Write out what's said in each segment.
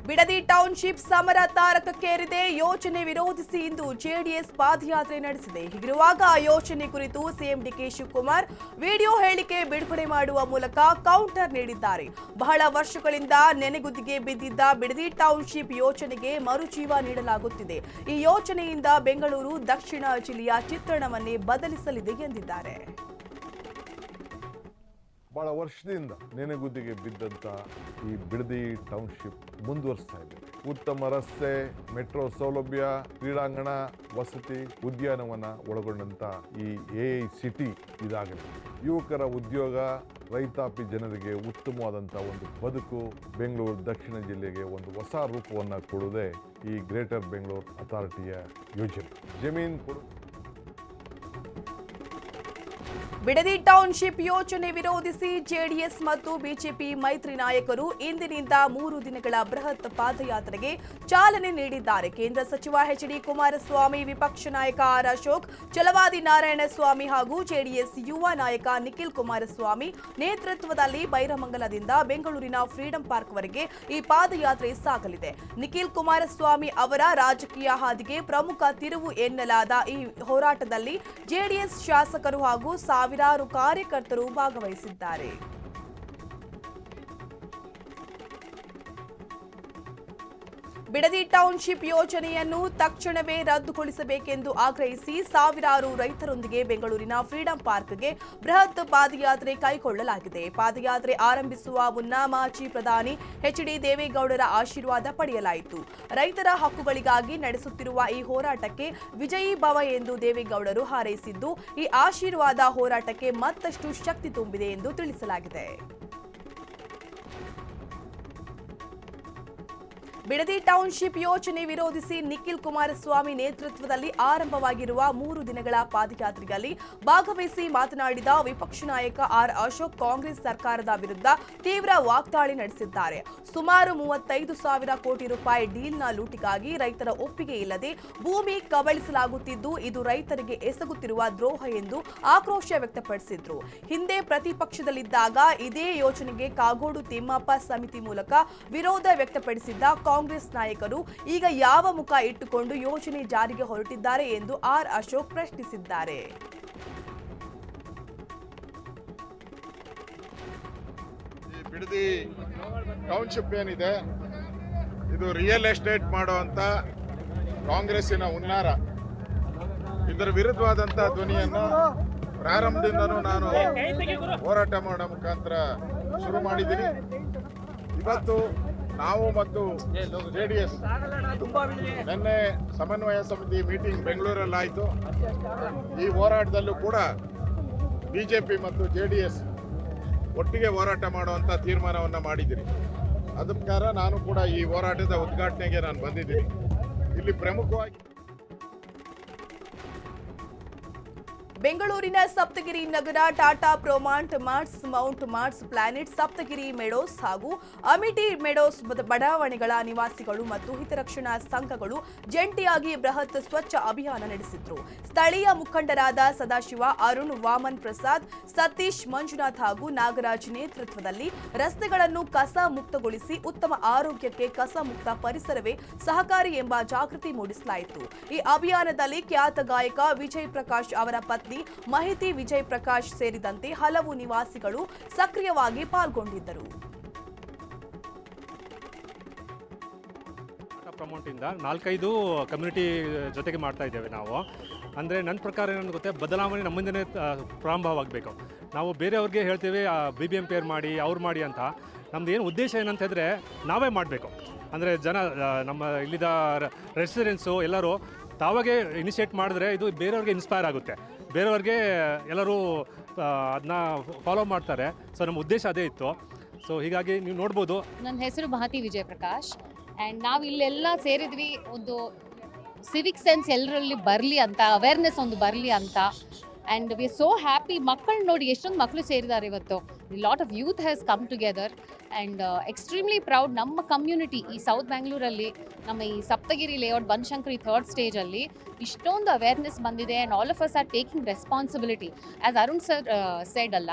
Bidadi township ಸಮರ ತಾರಕಕ್ಕೇರಿದೆ. ಯೋಜನೆ ವಿರೋಧಿಸಿ ಇಂದು ಜೆಡಿಎಸ್ ಪಾದಯಾತ್ರೆ ನಡೆಸಿದೆ. ಹೀಗಿರುವಾಗ ಯೋಜನೆ ಕುರಿತು ಸಿಎಂ ಡಿಕೆ ಶಿವಕುಮಾರ್ ವಿಡಿಯೋ ಹೇಳಿಕೆ ಬಿಡುಗಡೆ ಮಾಡುವ ಮೂಲಕ ಕೌಂಟರ್ ನೀಡಿದ್ದಾರೆ. ಬಹಳ ವರ್ಷಗಳಿಂದ ನೆನೆಗುದಿಗೆ ಬಿದ್ದಿದ್ದ ಬಿಡದಿ ಟೌನ್ಶಿಪ್ ಯೋಜನೆಗೆ ಮರುಜೀವ ನೀಡಲಾಗುತ್ತಿದೆ. ಈ ಯೋಜನೆಯಿಂದ ಬೆಂಗಳೂರು ದಕ್ಷಿಣ ಜಿಲ್ಲೆಯ ಚಿತ್ರಣವನ್ನೇ ಬದಲಿಸಲಿದೆ ಎಂದಿದ್ದಾರೆ. ಬಹಳ ವರ್ಷದಿಂದ ನೆನೆಗುದ್ದಿಗೆ ಬಿದ್ದಂಥ ಈ ಬಿಡದಿ ಟೌನ್ಶಿಪ್ ಮುಂದುವರಿಸ್ತಾ ಇದೆ. ಉತ್ತಮ ರಸ್ತೆ, ಮೆಟ್ರೋ ಸೌಲಭ್ಯ, ಕ್ರೀಡಾಂಗಣ, ವಸತಿ, ಉದ್ಯಾನವನ ಒಳಗೊಂಡಂತ ಈ ಸಿಟಿ ಇದಾಗಲಿ ಯುವಕರ ಉದ್ಯೋಗ, ರೈತಾಪಿ ಜನರಿಗೆ ಉತ್ತಮವಾದಂಥ ಒಂದು ಬದುಕು, ಬೆಂಗಳೂರು ದಕ್ಷಿಣ ಜಿಲ್ಲೆಗೆ ಒಂದು ಹೊಸ ರೂಪವನ್ನು ಕೊಡುವುದೇ ಈ ಗ್ರೇಟರ್ ಬೆಂಗಳೂರು ಅಥಾರಿಟಿಯ ಯೋಜನೆ. ಜಮೀನು ಕೊಡು. ಬಿಡದಿ ಟೌನ್ಶಿಪ್ ಯೋಜನೆ ವಿರೋಧಿಸಿ ಜೆಡಿಎಸ್ ಮತ್ತು ಬಿಜೆಪಿ ಮೈತ್ರಿ ನಾಯಕರು ಇಂದಿನಿಂದ 3 ದಿನಗಳ ಬೃಹತ್ ಪಾದಯಾತ್ರೆಗೆ ಚಾಲನೆ ನೀಡಿದ್ದಾರೆ. ಕೇಂದ್ರ ಸಚಿವ ಎಚ್.ಡಿ. ಕುಮಾರಸ್ವಾಮಿ, ವಿಪಕ್ಷ ನಾಯಕ ಆರ್ ಅಶೋಕ್, ಛಲವಾದಿ ನಾರಾಯಣಸ್ವಾಮಿ ಹಾಗೂ ಜೆಡಿಎಸ್ ಯುವ ನಾಯಕ ನಿಖಿಲ್ ಕುಮಾರಸ್ವಾಮಿ ನೇತೃತ್ವದಲ್ಲಿ ಬೈರಮಂಗಲದಿಂದ ಬೆಂಗಳೂರಿನ ಫ್ರೀಡಂ ಪಾರ್ಕ್ವರೆಗೆ ಈ ಪಾದಯಾತ್ರೆ ಸಾಗಲಿದೆ. ನಿಖಿಲ್ ಕುಮಾರಸ್ವಾಮಿ ಅವರ ರಾಜಕೀಯ ಹಾದಿಗೆ ಪ್ರಮುಖ ತಿರುವು ಎನ್ನಲಾದ ಈ ಹೋರಾಟದಲ್ಲಿ ಜೆಡಿಎಸ್ ಶಾಸಕರು ಹಾಗೂ ಸಾವಿರಾರು ಕಾರ್ಯಕರ್ತರು ಭಾಗವಹಿಸಿದ್ದಾರೆ. ಬಿಡದಿ ಟೌನ್ಶಿಪ್ ಯೋಜನೆಯನ್ನು ತಕ್ಷಣವೇ ರದ್ದುಗೊಳಿಸಬೇಕೆಂದು ಆಗ್ರಹಿಸಿ ಸಾವಿರಾರು ರೈತರೊಂದಿಗೆ ಬೆಂಗಳೂರಿನ ಫ್ರೀಡಂ ಪಾರ್ಕ್ಗೆ ಬೃಹತ್ ಪಾದಯಾತ್ರೆ ಕೈಗೊಳ್ಳಲಾಗಿದೆ. ಪಾದಯಾತ್ರೆ ಆರಂಭಿಸುವ ಮುನ್ನ ಮಾಜಿ ಪ್ರಧಾನಿ ಎಚ್.ಡಿ. ದೇವೇಗೌಡರ ಆಶೀರ್ವಾದ ಪಡೆಯಲಾಯಿತು. ರೈತರ ಹಕ್ಕುಗಳಿಗಾಗಿ ನಡೆಸುತ್ತಿರುವ ಈ ಹೋರಾಟಕ್ಕೆ ವಿಜಯೀ ಭವ ಎಂದು ದೇವೇಗೌಡರು ಹಾರೈಸಿದ್ದು, ಈ ಆಶೀರ್ವಾದ ಹೋರಾಟಕ್ಕೆ ಮತ್ತಷ್ಟು ಶಕ್ತಿ ತುಂಬಿದೆ ಎಂದು ತಿಳಿಸಲಾಗಿದೆ. ಬಿಡದಿ ಟೌನ್ಶಿಪ್ ಯೋಜನೆ ವಿರೋಧಿಸಿ ನಿಖಿಲ್ ಕುಮಾರಸ್ವಾಮಿ ನೇತೃತ್ವದಲ್ಲಿ ಆರಂಭವಾಗಿರುವ 3 ದಿನಗಳ ಪಾದಯಾತ್ರೆಯಲ್ಲಿ ಭಾಗವಹಿಸಿ ಮಾತನಾಡಿದ ವಿಪಕ್ಷ ನಾಯಕ ಆರ್ ಅಶೋಕ್, ಕಾಂಗ್ರೆಸ್ ಸರ್ಕಾರದ ವಿರುದ್ಧ ತೀವ್ರ ವಾಗ್ದಾಳಿ ನಡೆಸಿದ್ದಾರೆ. ಸುಮಾರು 35,000 ಕೋಟಿ ರೂಪಾಯಿ ಡೀಲ್ನ ಲೂಟಿಗಾಗಿ ರೈತರ ಒಪ್ಪಿಗೆ ಇಲ್ಲದೆ ಭೂಮಿ ಕಬಳಿಸಲಾಗುತ್ತಿದ್ದು, ಇದು ರೈತರಿಗೆ ಎಸಗುತ್ತಿರುವ ದ್ರೋಹ ಎಂದು ಆಕ್ರೋಶ ವ್ಯಕ್ತಪಡಿಸಿದ್ರು. ಹಿಂದೆ ಪ್ರತಿಪಕ್ಷದಲ್ಲಿದ್ದಾಗ ಇದೇ ಯೋಜನೆಗೆ ಕಾಗೋಡು ತಿಮ್ಮಪ್ಪ ಸಮಿತಿ ಮೂಲಕ ವಿರೋಧ ವ್ಯಕ್ತಪಡಿಸಿದ್ದ ಕಾಂಗ್ರೆಸ್ ನಾಯಕರು ಈಗ ಯಾವ ಮುಖ ಇಟ್ಟುಕೊಂಡು ಯೋಜನೆ ಜಾರಿಗೆ ಹೊರಟಿದ್ದಾರೆ ಎಂದು ಆರ್ ಅಶೋಕ್ ಪ್ರಶ್ನಿಸಿದ್ದಾರೆ. ಈ ಬಿಡದಿ ಟೌನ್ಶಿಪ್ ಏನಿದೆ, ಇದು ರಿಯಲ್ ಎಸ್ಟೇಟ್ ಮಾಡುವಂತ ಕಾಂಗ್ರೆಸ್ಸಿನ ಹುನ್ನಾರ. ಇದರ ವಿರುದ್ಧವಾದಂತ ಧ್ವನಿಯನ್ನು ಪ್ರಾರಂಭದಿಂದನೂ ನಾನು ಹೋರಾಟ ಮಾಡೋ ಮುಖಾಂತರ ಶುರು ಮಾಡಿದ್ದೀನಿ. ಇವತ್ತು ನಾವು ಮತ್ತು ಜೆಡಿಎಸ್ ನಿನ್ನೆ ಸಮನ್ವಯ ಸಮಿತಿ ಮೀಟಿಂಗ್ ಬೆಂಗಳೂರಲ್ಲಿ ಆಯಿತು. ಈ ಹೋರಾಟದಲ್ಲೂ ಕೂಡ ಬಿಜೆಪಿ ಮತ್ತು ಜೆಡಿಎಸ್ ಒಟ್ಟಿಗೆ ಹೋರಾಟ ಮಾಡುವಂಥ ತೀರ್ಮಾನವನ್ನು ಮಾಡಿದ್ದೀನಿ. ಅದ ಪ್ರಕಾರ ನಾನು ಕೂಡ ಈ ಹೋರಾಟದ ಉದ್ಘಾಟನೆಗೆ ನಾನು ಬಂದಿದ್ದೀನಿ. ಇಲ್ಲಿ ಪ್ರಮುಖವಾಗಿ ಬೆಂಗಳೂರಿನ Saptagiri Nagar, Tata Promont marts, mount marts, planet, Saptagiri meadows ಹಾಗೂ ಅಮಿಟಿ ಮೆಡೋಸ್ ಬಡಾವಣೆಗಳ ನಿವಾಸಿಗಳು ಮತ್ತು ಹಿತರಕ್ಷಣಾ ಸಂಘಗಳು ಜಂಟಿಯಾಗಿ ಬೃಹತ್ ಸ್ವಚ್ಛ ಅಭಿಯಾನ ನಡೆಸಿದ್ರು. ಸ್ಥಳೀಯ ಮುಖಂಡರಾದ ಸದಾಶಿವ, ಅರುಣ್, ವಾಮನ್ ಪ್ರಸಾದ್, ಸತೀಶ್, ಮಂಜುನಾಥ್ ಹಾಗೂ ನಾಗರಾಜ್ ನೇತೃತ್ವದಲ್ಲಿ ರಸ್ತೆಗಳನ್ನು ಕಸ ಮುಕ್ತಗೊಳಿಸಿ ಉತ್ತಮ ಆರೋಗ್ಯಕ್ಕೆ ಕಸ ಮುಕ್ತ ಪರಿಸರವೇ ಸಹಕಾರಿ ಎಂಬ ಜಾಗೃತಿ ಮೂಡಿಸಲಾಯಿತು. ಈ ಅಭಿಯಾನದಲ್ಲಿ ಖ್ಯಾತ ಗಾಯಕ ವಿಜಯ್ ಪ್ರಕಾಶ್ ಅವರ ಪತ್ನಿ ಮಾಹಿತಿ ವಿಜಯ್ ಪ್ರಕಾಶ್ ಸೇರಿದಂತೆ ಹಲವು ನಿವಾಸಿಗಳು ಸಕ್ರಿಯವಾಗಿ ಪಾಲ್ಗೊಂಡಿದ್ದರು. ಪ್ರಮೋಟ್ ಇಂದ 4-5 ಕಮ್ಯುನಿಟಿ ಜೊತೆಗೆ ಮಾಡ್ತಾ ಇದ್ದೇವೆ ನಾವು. ಅಂದರೆ ನನ್ನ ಪ್ರಕಾರ ಏನಂತ ಗೊತ್ತೆ, ಬದಲಾವಣೆ ನಮ್ಮಿಂದನೇ ಪ್ರಾರಂಭವಾಗಬೇಕು. ನಾವು ಬೇರೆಯವ್ರಿಗೆ ಹೇಳ್ತೇವೆ BBMP ಮಾಡಿ, ಅವ್ರು ಮಾಡಿ ಅಂತ. ನಮ್ದು ಏನು ಉದ್ದೇಶ ಏನಂತ ಹೇಳಿದ್ರೆ ನಾವೇ ಮಾಡಬೇಕು. ಅಂದರೆ ಜನ, ನಮ್ಮ ಇಲ್ಲಿದ ರೆಸಿಡೆನ್ಸು ಎಲ್ಲರೂ ತಾವಾಗೆ ಇನಿಷಿಯೇಟ್ ಮಾಡಿದ್ರೆ ಇದು ಬೇರೆಯವ್ರಿಗೆ ಇನ್ಸ್ಪೈರ್ ಆಗುತ್ತೆ. ಬೇರೆಯವ್ರಿಗೆ ಎಲ್ಲರೂ ಅದನ್ನ ಫಾಲೋ ಮಾಡ್ತಾರೆ. ಸೊ ನಮ್ಮ ಉದ್ದೇಶ ಅದೇ ಇತ್ತು. ಸೊ ಹೀಗಾಗಿ ನೀವು ನೋಡ್ಬೋದು. ನನ್ನ ಹೆಸರು ಮಾಹಿತಿ ವಿಜಯ್ ಪ್ರಕಾಶ್ ಆ್ಯಂಡ್ ನಾವು ಇಲ್ಲೆಲ್ಲ ಸೇರಿದ್ವಿ ಒಂದು ಸಿವಿಕ್ ಸೆನ್ಸ್ ಎಲ್ಲರಲ್ಲಿ ಬರಲಿ ಅಂತ, ಅವೇರ್ನೆಸ್ ಒಂದು ಬರಲಿ ಅಂತ. And we are so happy. ಮಕ್ಕಳು ನೋಡಿ ಎಷ್ಟೊಂದು ಮಕ್ಕಳು ಸೇರಿದ್ದಾರೆ ಇವತ್ತು. Lot of youth has come together and extremely proud. ನಮ್ಮ ಕಮ್ಯುನಿಟಿ ಈ ಸೌತ್ ಬ್ಯಾಂಗ್ಳೂರಲ್ಲಿ, ನಮ್ಮ ಈ ಸಪ್ತಗಿರಿ ಲೇಔಟ್ ಬನಶಂಕರಿ 3rd ಸ್ಟೇಜಲ್ಲಿ ಇಷ್ಟೊಂದು ಅವೇರ್ನೆಸ್ ಬಂದಿದೆ. And all of us are taking responsibility. As Arun sir shed ಅಲ್ಲ,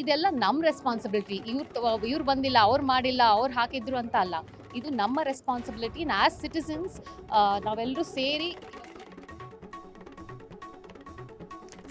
ಇದೆಲ್ಲ ನಮ್ಮ ರೆಸ್ಪಾನ್ಸಿಬಿಲಿಟಿ. ಇವ್ರು ಬಂದಿಲ್ಲ, ಅವ್ರು ಮಾಡಿಲ್ಲ, ಅವ್ರು ಹಾಕಿದ್ರು ಅಂತ ಅಲ್ಲ. ಇದು ನಮ್ಮ ರೆಸ್ಪಾನ್ಸಿಬಿಲಿಟಿ. ಆಸ್ ಸಿಟಿಸನ್ಸ್ ನಾವೆಲ್ಲರೂ ಸೇರಿ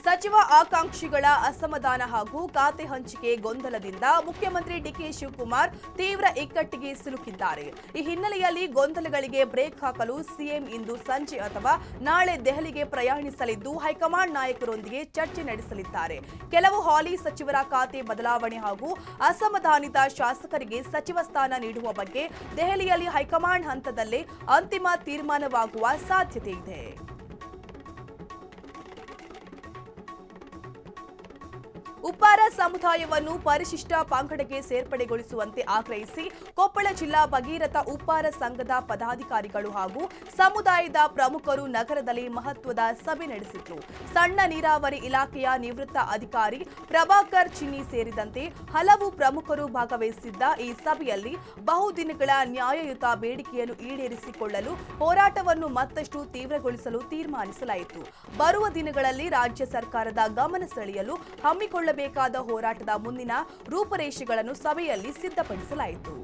ಸಚಿವ ಆಕಾಂಕ್ಷಿಗಳ ಅಸಮಾಧಾನ ಹಾಗೂ ಖಾತೆ ಹಂಚಿಕೆ ಗೊಂದಲದಿಂದ ಮುಖ್ಯಮಂತ್ರಿ ಡಿಕೆ ಶಿವಕುಮಾರ್ ತೀವ್ರ ಇಕ್ಕಟ್ಟಿಗೆ ಸಿಲುಕಿದ್ದಾರೆ. ಈ ಹಿನ್ನೆಲೆಯಲ್ಲಿ ಗೊಂದಲಗಳಿಗೆ ಬ್ರೇಕ್ ಹಾಕಲು ಸಿಎಂ ಇಂದು ಸಂಜೆ ಅಥವಾ ನಾಳೆ ದೆಹಲಿಗೆ ಪ್ರಯಾಣಿಸಲಿದ್ದು ಹೈಕಮಾಂಡ್ ನಾಯಕರೊಂದಿಗೆ ಚರ್ಚೆ ನಡೆಸಲಿದ್ದಾರೆ. ಕೆಲವು ಹಾಲಿ ಸಚಿವರ ಖಾತೆ ಬದಲಾವಣೆ ಹಾಗೂ ಅಸಮಾಧಾನಿತ ಶಾಸಕರಿಗೆ ಸಚಿವ ಸ್ಥಾನ ನೀಡುವ ಬಗ್ಗೆ ದೆಹಲಿಯಲ್ಲಿ ಹೈಕಮಾಂಡ್ ಹಂತದಲ್ಲೇ ಅಂತಿಮ ತೀರ್ಮಾನವಾಗುವ ಸಾಧ್ಯತೆ ಇದೆ. ಉಪ್ಪಾರ ಸಮುದಾಯವನ್ನು ಪರಿಶಿಷ್ಟ ಪಂಗಡಕ್ಕೆ ಸೇರ್ಪಡೆಗೊಳಿಸುವಂತೆ ಆಗ್ರಹಿಸಿ ಕೊಪ್ಪಳ ಜಿಲ್ಲಾ ಭಗೀರಥ ಉಪ್ಪಾರ ಸಂಘದ ಪದಾಧಿಕಾರಿಗಳು ಹಾಗೂ ಸಮುದಾಯದ ಪ್ರಮುಖರು ನಗರದಲ್ಲಿ ಮಹತ್ವದ ಸಭೆ ನಡೆಸಿದ್ರು. ಸಣ್ಣ ನೀರಾವರಿ ಇಲಾಖೆಯ ನಿವೃತ್ತ ಅಧಿಕಾರಿ ಪ್ರಭಾಕರ್ ಚಿನ್ನಿ ಸೇರಿದಂತೆ ಹಲವು ಪ್ರಮುಖರು ಭಾಗವಹಿಸಿದ್ದ ಈ ಸಭೆಯಲ್ಲಿ ಬಹುದಿನಗಳ ನ್ಯಾಯಯುತ ಬೇಡಿಕೆಯನ್ನು ಈಡೇರಿಸಿಕೊಳ್ಳಲು ಹೋರಾಟವನ್ನು ಮತ್ತಷ್ಟು ತೀವ್ರಗೊಳಿಸಲು ತೀರ್ಮಾನಿಸಲಾಯಿತು. ಬರುವ ದಿನಗಳಲ್ಲಿ ರಾಜ್ಯ ಸರ್ಕಾರದ ಗಮನ ಸೆಳೆಯಲು ಹಮ್ಮಿಕೊಳ್ಳಬೇಕಾದ ಹೋರಾಟದ ಮುಂದಿನ ರೂಪರೇಷೆಗಳನ್ನು ಸಭೆಯಲ್ಲಿ ಸಿದ್ಧಪಡಿಸಲಾಯಿತು.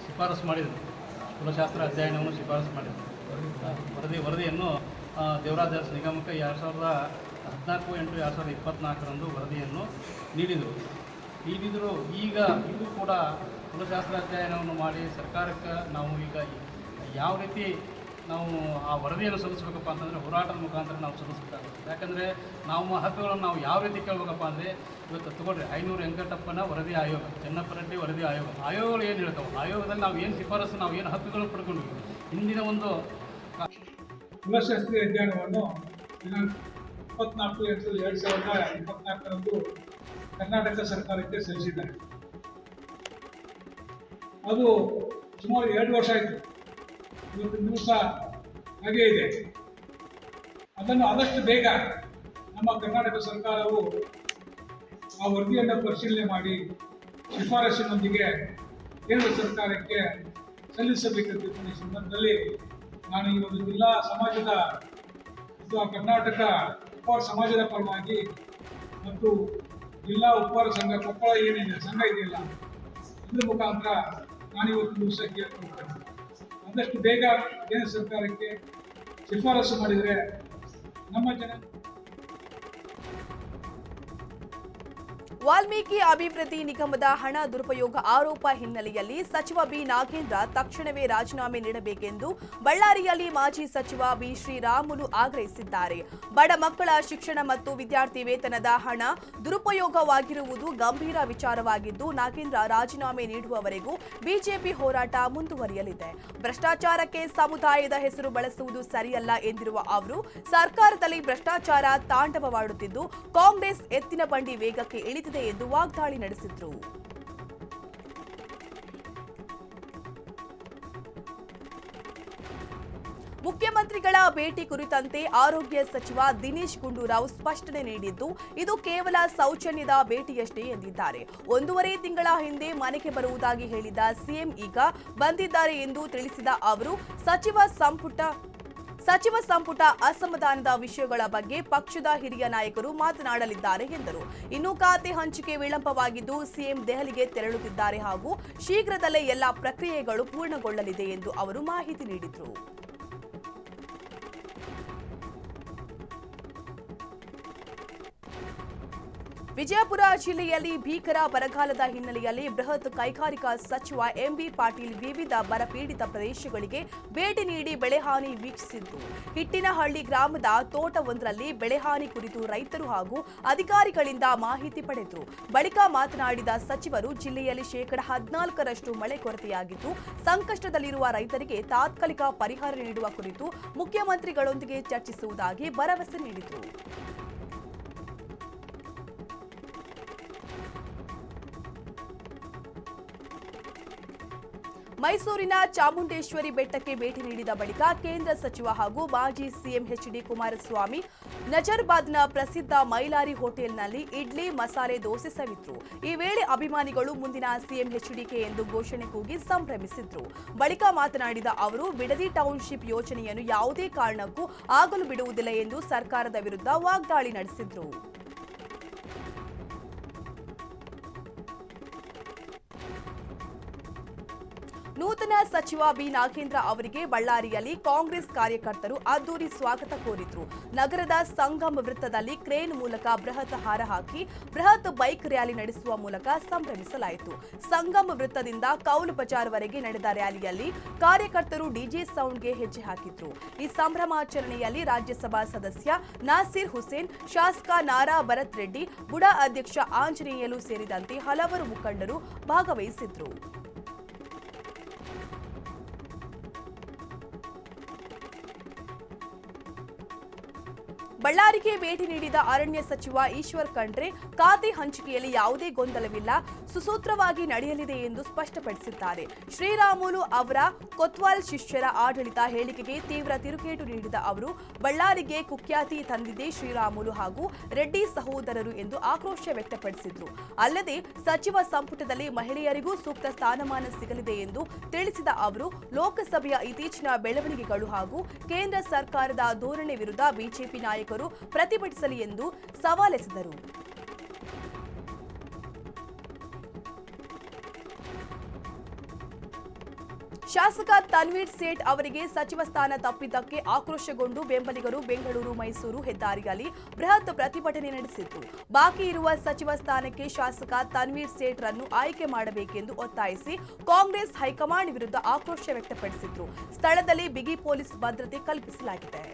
ಶಿಫಾರಸು ಮಾಡಿದರು, ಕುಲಶಾಸ್ತ್ರ ಅಧ್ಯಯನವನ್ನು ಶಿಫಾರಸು ಮಾಡಿದರು. ವರದಿಯನ್ನು ದೇವರಾಜ ಅರಸು ನಿಗಮಕ್ಕೆ 2014/8/2024 ವರದಿಯನ್ನು ನೀಡಿದರು. ಈಗ ಇದು ಕೂಡ ಕುಲಶಾಸ್ತ್ರ ಅಧ್ಯಯನವನ್ನು ಮಾಡಿ ಸರ್ಕಾರಕ್ಕೆ ನಾವು ಈಗ ಯಾವ ರೀತಿ ನಾವು ಆ ವರದಿಯನ್ನು ಸಲ್ಲಿಸಬೇಕಪ್ಪ ಅಂತಂದರೆ ಹೋರಾಟದ ಮುಖಾಂತರ ನಾವು ಸಲ್ಲಿಸಬೇಕಾಗುತ್ತೆ. ಯಾಕಂದರೆ ನಾವು ಹಕ್ಕುಗಳನ್ನು ನಾವು ಯಾವ ರೀತಿ ಕೇಳಬೇಕಪ್ಪ ಅಂದರೆ, ಇವತ್ತು ತಗೊಳ್ರಿ ಐನೂರು ವೆಂಕಟಪ್ಪನ ವರದಿ ಆಯೋಗ, ಚೆನ್ನಪ್ಪ ರೆಡ್ಡಿ ವರದಿ ಆಯೋಗಗಳು ಏನು ಹೇಳ್ತಾವೆ, ಆಯೋಗದಲ್ಲಿ ನಾವು ಏನು ಶಿಫಾರಸು, ನಾವು ಏನು ಹಕ್ಕುಗಳನ್ನು ಪಡ್ಕೊಂಡಿವಿ. ಹಿಂದಿನ ಒಂದು ಕುಲಶಾಸ್ತ್ರೀಯ ಅಧ್ಯಯನವನ್ನು 24/8/2024 ಕರ್ನಾಟಕ ಸರ್ಕಾರಕ್ಕೆ ಸಲ್ಲಿಸಿದ್ದಾರೆ. ಅದು ಸುಮಾರು 2 ವರ್ಷ ಆಯಿತು. ಇವತ್ತಿನ ದಿವಸ ಹಾಗೇ ಇದೆ. ಅದನ್ನು ಆದಷ್ಟು ಬೇಗ ನಮ್ಮ ಕರ್ನಾಟಕ ಸರ್ಕಾರವು ಆ ವರದಿಯನ್ನು ಪರಿಶೀಲನೆ ಮಾಡಿ ಶಿಫಾರಸಿನೊಂದಿಗೆ ಕೇಂದ್ರ ಸರ್ಕಾರಕ್ಕೆ ಸಲ್ಲಿಸಬೇಕಂತ ಈ ಸಂದರ್ಭದಲ್ಲಿ ನಾನು ಈ ಒಂದು ಜಿಲ್ಲಾ ಸಮಾಜದ ಅಥವಾ ಕರ್ನಾಟಕ ಉಪ್ಪಾರ ಸಮಾಜದ ಪರವಾಗಿ ಮತ್ತು ಜಿಲ್ಲಾ ಉಪ್ಪಾರ ಸಂಘ ಕೊಪ್ಪಳ ಏನಿದೆ ಸಂಘ ಇದೆಯಲ್ಲ, ಇದ್ರ ಮುಖಾಂತರ ನಾನು ಇವತ್ತು ದಿವಸ ಕೇಳ್ಕೊಳ್ತೇನೆ. ಆದಷ್ಟು ಬೇಗ ಕೇಂದ್ರ ಸರ್ಕಾರಕ್ಕೆ ಶಿಫಾರಸು ಮಾಡಿದರೆ ನಮ್ಮ ಜನ. ವಾಲ್ಮೀಕಿ ಅಭಿವೃದ್ಧಿ ನಿಗಮದ ಹಣ ದುರುಪಯೋಗ ಆರೋಪ ಹಿನ್ನೆಲೆಯಲ್ಲಿ ಸಚಿವ ಬಿ ನಾಗೇಂದ್ರ ತಕ್ಷಣವೇ ರಾಜೀನಾಮೆ ನೀಡಬೇಕೆಂದು ಬಳ್ಳಾರಿಯಲ್ಲಿ ಮಾಜಿ ಸಚಿವ ಬಿ ಶ್ರೀರಾಮುಲು ಆಗ್ರಹಿಸಿದ್ದಾರೆ. ಬಡ ಮಕ್ಕಳ ಶಿಕ್ಷಣ ಮತ್ತು ವಿದ್ಯಾರ್ಥಿ ವೇತನದ ಹಣ ದುರುಪಯೋಗವಾಗಿರುವುದು ಗಂಭೀರ ವಿಚಾರವಾಗಿದ್ದು, ನಾಗೇಂದ್ರ ರಾಜೀನಾಮೆ ನೀಡುವವರೆಗೂ ಬಿಜೆಪಿ ಹೋರಾಟ ಮುಂದುವರಿಯಲಿದೆ. ಭ್ರಷ್ಟಾಚಾರಕ್ಕೆ ಸಮುದಾಯದ ಹೆಸರು ಬಳಸುವುದು ಸರಿಯಲ್ಲ ಎಂದಿರುವ ಅವರು, ಸರ್ಕಾರದಲ್ಲಿ ಭ್ರಷ್ಟಾಚಾರ ತಾಂಡವವಾಡುತ್ತಿದ್ದು ಕಾಂಗ್ರೆಸ್ ಎತ್ತಿನ ಬಂಡಿ ವೇಗಕ್ಕೆ ಇಳಿದಿದೆ ಎಂದು ವಾಗ್ದಾಳಿ ನಡೆಸಿದ್ರು. ಮುಖ್ಯಮಂತ್ರಿಗಳ ಭೇಟಿ ಕುರಿತಂತೆ ಆರೋಗ್ಯ ಸಚಿವ ದಿನೇಶ್ ಗುಂಡೂರಾವ್ ಸ್ಪಷ್ಟನೆ ನೀಡಿದ್ದು, ಇದು ಕೇವಲ ಸೌಜನ್ಯದ ಭೇಟಿಯಷ್ಟೇ ಎಂದಿದ್ದಾರೆ. 1.5 ತಿಂಗಳ ಹಿಂದೆ ಮನೆಗೆ ಬರುವುದಾಗಿ ಹೇಳಿದ ಸಿಎಂ ಈಗ ಬಂದಿದ್ದಾರೆ ಎಂದು ತಿಳಿಸಿದ ಅವರು, ಸಚಿವ ಸಂಪುಟ ಅಸಮಾಧಾನದ ವಿಷಯಗಳ ಬಗ್ಗೆ ಪಕ್ಷದ ಹಿರಿಯ ನಾಯಕರು ಮಾತನಾಡಲಿದ್ದಾರೆ ಎಂದರು. ಇನ್ನು ಖಾತೆ ಹಂಚಿಕೆ ವಿಳಂಬವಾಗಿದ್ದು ಸಿಎಂ ದೆಹಲಿಗೆ ತೆರಳುತ್ತಿದ್ದಾರೆ ಹಾಗೂ ಶೀಘ್ರದಲ್ಲೇ ಎಲ್ಲ ಪ್ರಕ್ರಿಯೆಗಳು ಪೂರ್ಣಗೊಳ್ಳಲಿದೆ ಎಂದು ಅವರು ಮಾಹಿತಿ ನೀಡಿದರು. ವಿಜಯಪುರ ಜಿಲ್ಲೆಯಲ್ಲಿ ಭೀಕರ ಬರಗಾಲದ ಹಿನ್ನೆಲೆಯಲ್ಲಿ ಬೃಹತ್ ಕೈಗಾರಿಕಾ ಸಚಿವ ಎಂಬಿ ಪಾಟೀಲ್ ವಿವಿಧ ಬರಪೀಡಿತ ಪ್ರದೇಶಗಳಿಗೆ ಭೇಟಿ ನೀಡಿ ಬೆಳೆಹಾನಿ ವೀಕ್ಷಿಸಿದ್ರು. ಹಿಟ್ಟಿನಹಳ್ಳಿ ಗ್ರಾಮದ ತೋಟವೊಂದರಲ್ಲಿ ಬೆಳೆಹಾನಿ ಕುರಿತು ರೈತರು ಹಾಗೂ ಅಧಿಕಾರಿಗಳಿಂದ ಮಾಹಿತಿ ಪಡೆದರು. ಬಳಿಕ ಮಾತನಾಡಿದ ಸಚಿವರು, ಜಿಲ್ಲೆಯಲ್ಲಿ 14% ಮಳೆ ಕೊರತೆಯಾಗಿದ್ದು ಸಂಕಷ್ಟದಲ್ಲಿರುವ ರೈತರಿಗೆ ತಾತ್ಕಾಲಿಕ ಪರಿಹಾರ ನೀಡುವ ಕುರಿತು ಮುಖ್ಯಮಂತ್ರಿಗಳೊಂದಿಗೆ ಚರ್ಚಿಸುವುದಾಗಿ ಭರವಸೆ ನೀಡಿದರು. ಮೈಸೂರಿನ ಚಾಮುಂಡೇಶ್ವರಿ ಬೆಟ್ಟಕ್ಕೆ ಭೇಟಿ ನೀಡಿದ ಬಳಿಕ ಕೇಂದ್ರ ಸಚಿವ ಹಾಗೂ ಮಾಜಿ ಸಿಎಂ ಎಚ್ಡಿ ಕುಮಾರಸ್ವಾಮಿ ನಜರ್ಬಾದ್ನ ಪ್ರಸಿದ್ಧ ಮೈಲಾರಿ ಹೋಟೆಲ್ನಲ್ಲಿ ಇಡ್ಲಿ ಮಸಾಲೆ ದೋಸೆ ಸವಿದ್ರು. ಈ ವೇಳೆ ಅಭಿಮಾನಿಗಳು ಮುಂದಿನ ಸಿಎಂ ಎಚ್ಡಿಕೆ ಎಂದು ಘೋಷಣೆ ಕೂಗಿ ಸಂಭ್ರಮಿಸಿದ್ರು. ಬಳಿಕ ಮಾತನಾಡಿದ ಅವರು, ಬಿಡದಿ ಟೌನ್ಶಿಪ್ ಯೋಜನೆಯನ್ನು ಯಾವುದೇ ಕಾರಣಕ್ಕೂ ಆಗಲು ಬಿಡುವುದಿಲ್ಲ ಎಂದು ಸರ್ಕಾರದ ವಿರುದ್ಧ ವಾಗ್ದಾಳಿ ನಡೆಸಿದ್ರು. ನೂತನ ಸಚಿವ ಬಿ ನಾಗೇಂದ್ರ ಅವರಿಗೆ ಬಳ್ಳಾರಿಯಲ್ಲಿ ಕಾಂಗ್ರೆಸ್ ಕಾರ್ಯಕರ್ತರು ಅದ್ದೂರಿ ಸ್ವಾಗತ ಕೋರಿದ್ರು. ನಗರದ ಸಂಗಮ್ ವೃತ್ತದಲ್ಲಿ ಕ್ರೇನ್ ಮೂಲಕ ಬೃಹತ್ ಹಾರ ಹಾಕಿ ಬೃಹತ್ ಬೈಕ್ ರ್ಯಾಲಿ ನಡೆಸುವ ಮೂಲಕ ಸಂಭ್ರಮಿಸಲಾಯಿತು. ಸಂಗಮ್ ವೃತ್ತದಿಂದ ಕೌಲ್ ಬಜಾರ್ವರೆಗೆ ನಡೆದ ರ್ಯಾಲಿಯಲ್ಲಿ ಕಾರ್ಯಕರ್ತರು ಡಿಜೆ ಸೌಂಡ್ಗೆ ಹೆಜ್ಜೆ ಹಾಕಿದ್ರು. ಈ ಸಂಭ್ರಮಾಚರಣೆಯಲ್ಲಿ ರಾಜ್ಯಸಭಾ ಸದಸ್ಯ ನಾಸೀರ್ ಹುಸೇನ್, ಶಾಸಕ ನಾರಾ ಭರತ್ ರೆಡ್ಡಿ, ಬುಡಾ ಅಧ್ಯಕ್ಷ ಆಂಜನೇಯಲು ಸೇರಿದಂತೆ ಹಲವರು ಮುಖಂಡರು ಭಾಗವಹಿಸಿದ್ರು. ಬಳ್ಳಾರಿಗೆ ಭೇಟಿ ನೀಡಿದ ಅರಣ್ಯ ಸಚಿವ ಈಶ್ವರ್ ಖಂಡ್ರೆ ಖಾತೆ ಹಂಚಿಕೆಯಲ್ಲಿ ಯಾವುದೇ ಗೊಂದಲವಿಲ್ಲ, ಸುಸೂತ್ರವಾಗಿ ನಡೆಯಲಿದೆ ಎಂದು ಸ್ಪಷ್ಟಪಡಿಸಿದ್ದಾರೆ. ಶ್ರೀರಾಮುಲು ಅವರ ಕೊತ್ವಾಲ್ ಶಿಷ್ಯರ ಆಡಳಿತ ಹೇಳಿಕೆಗೆ ತೀವ್ರ ತಿರುಗೇಟು ನೀಡಿದ ಅವರು, ಬಳ್ಳಾರಿಗೆ ಕುಖ್ಯಾತಿ ತಂದಿದ್ದೇ ಶ್ರೀರಾಮುಲು ಹಾಗೂ ರೆಡ್ಡಿ ಸಹೋದರರು ಎಂದು ಆಕ್ರೋಶ ವ್ಯಕ್ತಪಡಿಸಿದ್ರು. ಅಲ್ಲದೆ ಸಚಿವ ಸಂಪುಟದಲ್ಲಿ ಮಹಿಳೆಯರಿಗೂ ಸೂಕ್ತ ಸ್ಥಾನಮಾನ ಸಿಗಲಿದೆ ಎಂದು ತಿಳಿಸಿದ ಅವರು, ಲೋಕಸಭೆಯ ಇತ್ತೀಚಿನ ಬೆಳವಣಿಗೆಗಳು ಹಾಗೂ ಕೇಂದ್ರ ಸರ್ಕಾರದ ಧೋರಣೆ ವಿರುದ್ಧ ಬಿಜೆಪಿ ನಾಯಕರು ಪ್ರತಿಭಟಿಸಲಿ ಎಂದು ಸವಾಲೆಸೆದರು. ಶಾಸಕ ತನ್ವೀರ್ ಸೇಠ್ ಅವರಿಗೆ ಸಚಿವ ಸ್ಥಾನ ತಪ್ಪಿದ್ದಕ್ಕೆ ಆಕ್ರೋಶಗೊಂಡು ಬೆಂಬಲಿಗರು ಬೆಂಗಳೂರು ಮೈಸೂರು ಹೆದ್ದಾರಿಯಲ್ಲಿ ಬೃಹತ್ ಪ್ರತಿಭಟನೆ ನಡೆಸಿದ್ರು. ಬಾಕಿ ಇರುವ ಸಚಿವ ಸ್ಥಾನಕ್ಕೆ ಶಾಸಕ ತನ್ವೀರ್ ಸೇಠ್ ರನ್ನು ಆಯ್ಕೆ ಮಾಡಬೇಕೆಂದು ಒತ್ತಾಯಿಸಿ ಕಾಂಗ್ರೆಸ್ ಹೈಕಮಾಂಡ್ ವಿರುದ್ಧ ಆಕ್ರೋಶ ವ್ಯಕ್ತಪಡಿಸಿದ್ರು. ಸ್ಥಳದಲ್ಲಿ ಬಿಗಿ ಪೊಲೀಸ್ ಭದ್ರತೆ ಕಲ್ಪಿಸಲಾಗಿದೆ.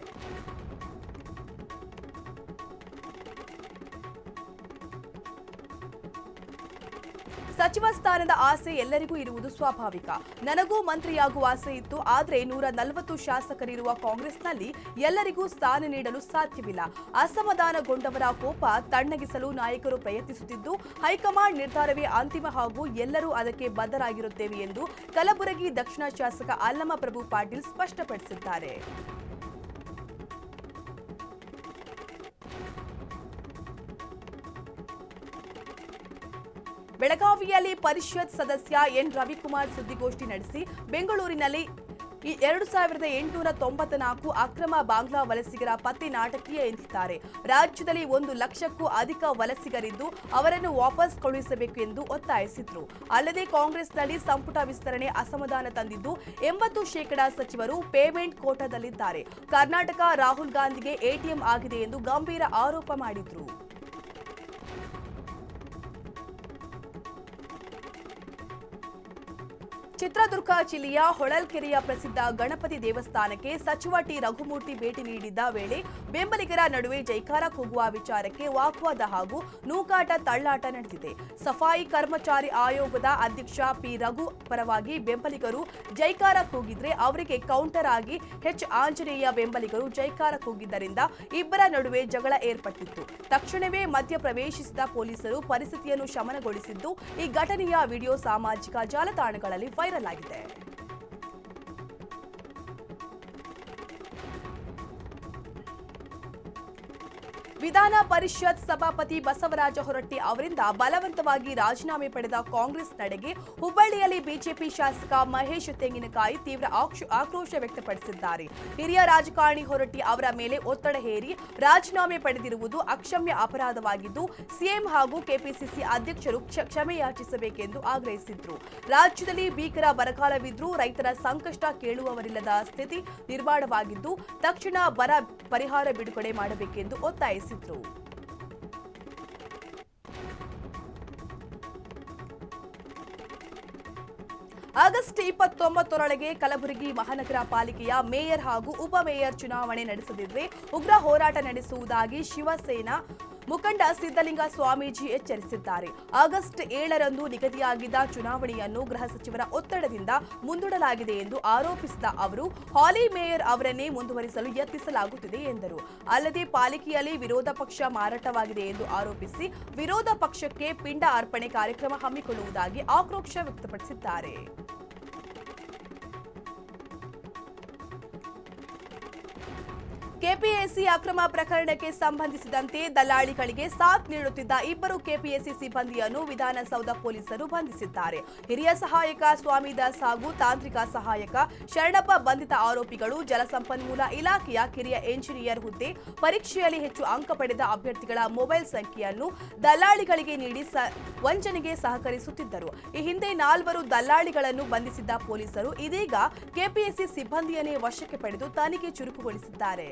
ಸಚಿವ ಸ್ಥಾನದ ಆಸೆ ಎಲ್ಲರಿಗೂ ಇರುವುದು ಸ್ವಾಭಾವಿಕ. ನನಗೂ ಮಂತ್ರಿಯಾಗುವ ಆಸೆ ಇತ್ತು. ಆದರೆ 140 ಶಾಸಕರಿರುವ ಕಾಂಗ್ರೆಸ್ನಲ್ಲಿ ಎಲ್ಲರಿಗೂ ಸ್ಥಾನ ನೀಡಲು ಸಾಧ್ಯವಿಲ್ಲ. ಅಸಮಾಧಾನಗೊಂಡವರ ಕೋಪ ತಣ್ಣಗಿಸಲು ನಾಯಕರು ಪ್ರಯತ್ನಿಸುತ್ತಿದ್ದು, ಹೈಕಮಾಂಡ್ ನಿರ್ಧಾರವೇ ಅಂತಿಮ ಹಾಗೂ ಎಲ್ಲರೂ ಅದಕ್ಕೆ ಬದ್ಧರಾಗಿರುತ್ತೇವೆ ಎಂದು ಕಲಬುರಗಿ ದಕ್ಷಿಣ ಶಾಸಕ ಅಲ್ಲಮ ಪ್ರಭು ಪಾಟೀಲ್ ಸ್ಪಷ್ಟಪಡಿಸಿದ್ದಾರೆ. ಬೆಳಗಾವಿಯಲ್ಲಿ ಪರಿಷತ್ ಸದಸ್ಯ ಎನ್ ರವಿಕುಮಾರ್ ಸುದ್ದಿಗೋಷ್ಠಿ ನಡೆಸಿ ಬೆಂಗಳೂರಿನಲ್ಲಿ 2894 ಅಕ್ರಮ ಬಾಂಗ್ಲಾ ವಲಸಿಗರ ಪತ್ತೆ ನಾಟಕೀಯ ಎಂದಿದ್ದಾರೆ. ರಾಜ್ಯದಲ್ಲಿ 1 ಲಕ್ಷಕ್ಕೂ ಅಧಿಕ ವಲಸಿಗರಿದ್ದು ಅವರನ್ನು ವಾಪಸ್ ಕಳುಹಿಸಬೇಕು ಎಂದು ಒತ್ತಾಯಿಸಿದ್ರು. ಅಲ್ಲದೆ ಕಾಂಗ್ರೆಸ್ನಲ್ಲಿ ಸಂಪುಟ ವಿಸ್ತರಣೆ ಅಸಮಾಧಾನ ತಂದಿದ್ದು 80% ಸಚಿವರು ಪೇಮೆಂಟ್ ಕೋಟಾದಲ್ಲಿದ್ದಾರೆ. ಕರ್ನಾಟಕ ರಾಹುಲ್ ಗಾಂಧಿಗೆ ಎಟಿಎಂ ಆಗಿದೆ ಎಂದು ಗಂಭೀರ ಆರೋಪ ಮಾಡಿದ್ರು. ಚಿತ್ರದುರ್ಗ ಜಿಲ್ಲೆಯ ಹೊಳಲ್ಕೆರೆಯ ಪ್ರಸಿದ್ಧ ಗಣಪತಿ ದೇವಸ್ಥಾನಕ್ಕೆ ಸಚಿವ ಟಿ ರಘುಮೂರ್ತಿ ಭೇಟಿ ನೀಡಿದ್ದ ವೇಳೆ ಬೆಂಬಲಿಗರ ನಡುವೆ ಜೈಕಾರ ಕೂಗುವ ವಿಚಾರಕ್ಕೆ ವಾಗ್ವಾದ ಹಾಗೂ ನೂಕಾಟ ತಳ್ಳಾಟ ನಡೆದಿದೆ. ಸಫಾಯಿ ಕರ್ಮಚಾರಿ ಆಯೋಗದ ಅಧ್ಯಕ್ಷ ಪಿ ರಘು ಪರವಾಗಿ ಬೆಂಬಲಿಗರು ಜೈಕಾರ ಕೂಗಿದ್ರೆ ಅವರಿಗೆ ಕೌಂಟರ್ ಆಗಿ ಎಚ್ ಆಂಜನೇಯ ಬೆಂಬಲಿಗರು ಜೈಕಾರ ಕೂಗಿದ್ದರಿಂದ ಇಬ್ಬರ ನಡುವೆ ಜಗಳ ಏರ್ಪಟ್ಟಿತ್ತು. ತಕ್ಷಣವೇ ಮಧ್ಯ ಪ್ರವೇಶಿಸಿದ ಪೊಲೀಸರು ಪರಿಸ್ಥಿತಿಯನ್ನು ಶಮನಗೊಳಿಸಿದ್ದು, ಈ ಘಟನೆಯ ವಿಡಿಯೋ ಸಾಮಾಜಿಕ ಜಾಲತಾಣಗಳಲ್ಲಿ ವೈರಲ್ ಆಗಿದೆ. ವಿಧಾನ ಪರಿಷತ್ ಸಭಾಪತಿ ಬಸವರಾಜ ಹೊರಟ್ಟಿ ಅವರಿಂದ ಬಲವಂತವಾಗಿ ರಾಜೀನಾಮೆ ಪಡೆದ ಕಾಂಗ್ರೆಸ್ ನಡೆಗೆ ಹುಬ್ಬಳ್ಳಿಯಲ್ಲಿ ಬಿಜೆಪಿ ಶಾಸಕ ಮಹೇಶ್ ತೆಂಗಿನಕಾಯಿ ತೀವ್ರ ಆಕ್ರೋಶ ವ್ಯಕ್ತಪಡಿಸಿದ್ದಾರೆ. ಹಿರಿಯ ರಾಜಕಾರಣಿ ಹೊರಟ್ಟಿ ಅವರ ಮೇಲೆ ಒತ್ತಡ ಹೇರಿ ರಾಜೀನಾಮೆ ಪಡೆದಿರುವುದು ಅಕ್ಷಮ್ಯ ಅಪರಾಧವಾಗಿದ್ದು, ಸಿಎಂ ಹಾಗೂ ಕೆಪಿಸಿಸಿ ಅಧ್ಯಕ್ಷರು ಕ್ಷಮೆ ಯಾಚಿಸಬೇಕೆಂದು ಆಗ್ರಹಿಸಿದ್ರು. ರಾಜ್ಯದಲ್ಲಿ ಭೀಕರ ಬರಗಾಲವಿದ್ರೂ ರೈತರ ಸಂಕಷ್ಟ ಕೇಳುವವರಿಲ್ಲದ ಸ್ಥಿತಿ ನಿರ್ಮಾಣವಾಗಿದ್ದು, ತಕ್ಷಣ ಬರ ಪರಿಹಾರ ಬಿಡುಗಡೆ ಮಾಡಬೇಕೆಂದು ಒತ್ತಾಯಿಸಿದರು. ಆಗಸ್ಟ್ 29ರೊಳಗೆ ಕಲಬುರಗಿ ಮಹಾನಗರ ಪಾಲಿಕೆಯ ಮೇಯರ್ ಹಾಗೂ ಉಪ ಮೇಯರ್ ಚುನಾವಣೆ ನಡೆಸದಿದ್ದರೆ ಉಗ್ರ ಹೋರಾಟ ನಡೆಸುವುದಾಗಿ ಶಿವಸೇನಾ ಮುಖಂಡ ಸಿದ್ದಲಿಂಗ ಸ್ವಾಮೀಜಿ ಎಚ್ಚರಿಸಿದ್ದಾರೆ. ಆಗಸ್ಟ್ 7ರಂದು ನಿಗದಿಯಾಗಿದ್ದ ಚುನಾವಣೆಯನ್ನು ಗೃಹ ಸಚಿವರ ಒತ್ತಡದಿಂದ ಮುಂದೂಡಲಾಗಿದೆ ಎಂದು ಆರೋಪಿಸಿದ ಅವರು, ಹಾಲಿ ಮೇಯರ್ ಅವರನ್ನೇ ಮುಂದುವರಿಸಲು ಯತ್ನಿಸಲಾಗುತ್ತಿದೆ ಎಂದರು. ಅಲ್ಲದೆ ಪಾಲಿಕೆಯಲ್ಲಿ ವಿರೋಧ ಪಕ್ಷ ಮಾರಾಟವಾಗಿದೆ ಎಂದು ಆರೋಪಿಸಿ ವಿರೋಧ ಪಕ್ಷಕ್ಕೆ ಪಿಂಡ ಅರ್ಪಣೆ ಕಾರ್ಯಕ್ರಮ ಹಮ್ಮಿಕೊಳ್ಳುವುದಾಗಿ ಆಕ್ರೋಶ ವ್ಯಕ್ತಪಡಿಸಿದ್ದಾರೆ. ಕೆಪಿಎಸ್ಸಿ ಅಕ್ರಮ ಪ್ರಕರಣಕ್ಕೆ ಸಂಬಂಧಿಸಿದಂತೆ ದಲ್ಲಾಳಿಗಳಿಗೆ ಸಾಥ್ ನೀಡುತ್ತಿದ್ದ ಇಬ್ಬರು ಕೆಪಿಎಸ್ಸಿ ಸಿಬ್ಬಂದಿಯನ್ನು ವಿಧಾನಸೌಧ ಪೊಲೀಸರು ಬಂಧಿಸಿದ್ದಾರೆ. ಹಿರಿಯ ಸಹಾಯಕ ಸ್ವಾಮಿದಾಸ್ ಹಾಗೂ ತಾಂತ್ರಿಕ ಸಹಾಯಕ ಶರಣಪ್ಪ ಬಂಧಿತ ಆರೋಪಿಗಳು ಜಲಸಂಪನ್ಮೂಲ ಇಲಾಖೆಯ ಕಿರಿಯ ಎಂಜಿನಿಯರ್ ಹುದ್ದೆ ಪರೀಕ್ಷೆಯಲ್ಲಿ ಹೆಚ್ಚು ಅಂಕ ಪಡೆದ ಅಭ್ಯರ್ಥಿಗಳ ಮೊಬೈಲ್ ಸಂಖ್ಯೆಯನ್ನು ದಲ್ಲಾಳಿಗಳಿಗೆ ನೀಡಿ ವಂಚನೆಗೆ ಸಹಕರಿಸುತ್ತಿದ್ದರು. ಈ ಹಿಂದೆ 4 ದಲ್ಲಾಳಿಗಳನ್ನು ಬಂಧಿಸಿದ್ದ ಪೊಲೀಸರು ಇದೀಗ ಕೆಪಿಎಸ್ಸಿ ಸಿಬ್ಬಂದಿಯನ್ನೇ ವಶಕ್ಕೆ ಪಡೆದು ತನಿಖೆ ಚುರುಕುಗೊಳಿಸಿದ್ದಾರೆ.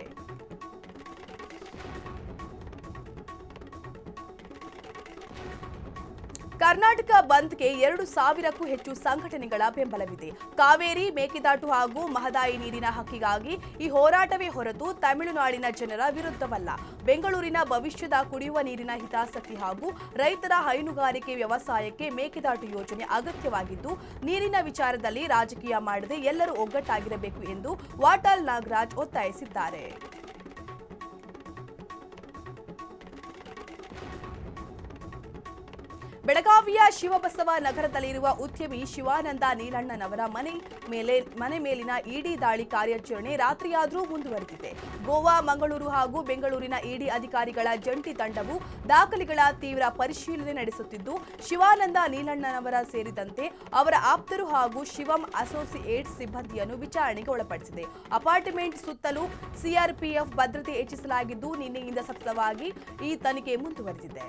ಕರ್ನಾಟಕ ಬಂದ್ಗೆ 2,000ಕ್ಕೂ ಹೆಚ್ಚು ಸಂಘಟನೆಗಳ ಬೆಂಬಲವಿದೆ. ಕಾವೇರಿ, ಮೇಕೆದಾಟು ಹಾಗೂ ಮಹದಾಯಿ ನೀರಿನ ಹಕ್ಕಿಗಾಗಿ ಈ ಹೋರಾಟವೇ ಹೊರತು ತಮಿಳುನಾಡಿನ ಜನರ ವಿರುದ್ಧವಲ್ಲ. ಬೆಂಗಳೂರಿನ ಭವಿಷ್ಯದ ಕುಡಿಯುವ ನೀರಿನ ಹಿತಾಸಕ್ತಿ ಹಾಗೂ ರೈತರ ಹೈನುಗಾರಿಕೆ ವ್ಯವಸಾಯಕ್ಕೆ ಮೇಕೆದಾಟು ಯೋಜನೆ ಅಗತ್ಯವಾಗಿದ್ದು, ನೀರಿನ ವಿಚಾರದಲ್ಲಿ ರಾಜಕೀಯ ಮಾಡದೆ ಎಲ್ಲರೂ ಒಗ್ಗಟ್ಟಾಗಿರಬೇಕು ಎಂದು ವಾಟಾಳ್ ನಾಗರಾಜ್ ಒತ್ತಾಯಿಸಿದ್ದಾರೆ. ಬೆಳಗಾವಿಯ ಶಿವಬಸವ ನಗರದಲ್ಲಿರುವ ಉದ್ಯಮಿ ಶಿವಾನಂದ ನೀಲಣ್ಣನವರ ಮನೆ ಮೇಲಿನ ಇಡಿ ದಾಳಿ ಕಾರ್ಯಾಚರಣೆ ರಾತ್ರಿಯಾದರೂ ಮುಂದುವರೆದಿದೆ. ಗೋವಾ, ಮಂಗಳೂರು ಹಾಗೂ ಬೆಂಗಳೂರಿನ ಇಡಿ ಅಧಿಕಾರಿಗಳ ಜಂಟಿ ತಂಡವು ದಾಖಲೆಗಳ ತೀವ್ರ ಪರಿಶೀಲನೆ ನಡೆಸುತ್ತಿದ್ದು, ಶಿವಾನಂದ ನೀಲಣ್ಣನವರ ಸೇರಿದಂತೆ ಅವರ ಆಪ್ತರು ಹಾಗೂ ಶಿವಂ ಅಸೋಸಿಯೇಟ್ಸ್ ಸಿಬ್ಬಂದಿಯನ್ನು ವಿಚಾರಣೆಗೆ ಒಳಪಡಿಸಿದೆ. ಅಪಾರ್ಟ್ಮೆಂಟ್ ಸುತ್ತಲೂ ಸಿಆರ್ಪಿಎಫ್ ಭದ್ರತೆ ಹೆಚ್ಚಿಸಲಾಗಿದ್ದು, ನಿನ್ನೆಯಿಂದ ಸತತವಾಗಿ ಈ ತನಿಖೆ ಮುಂದುವರೆದಿದೆ.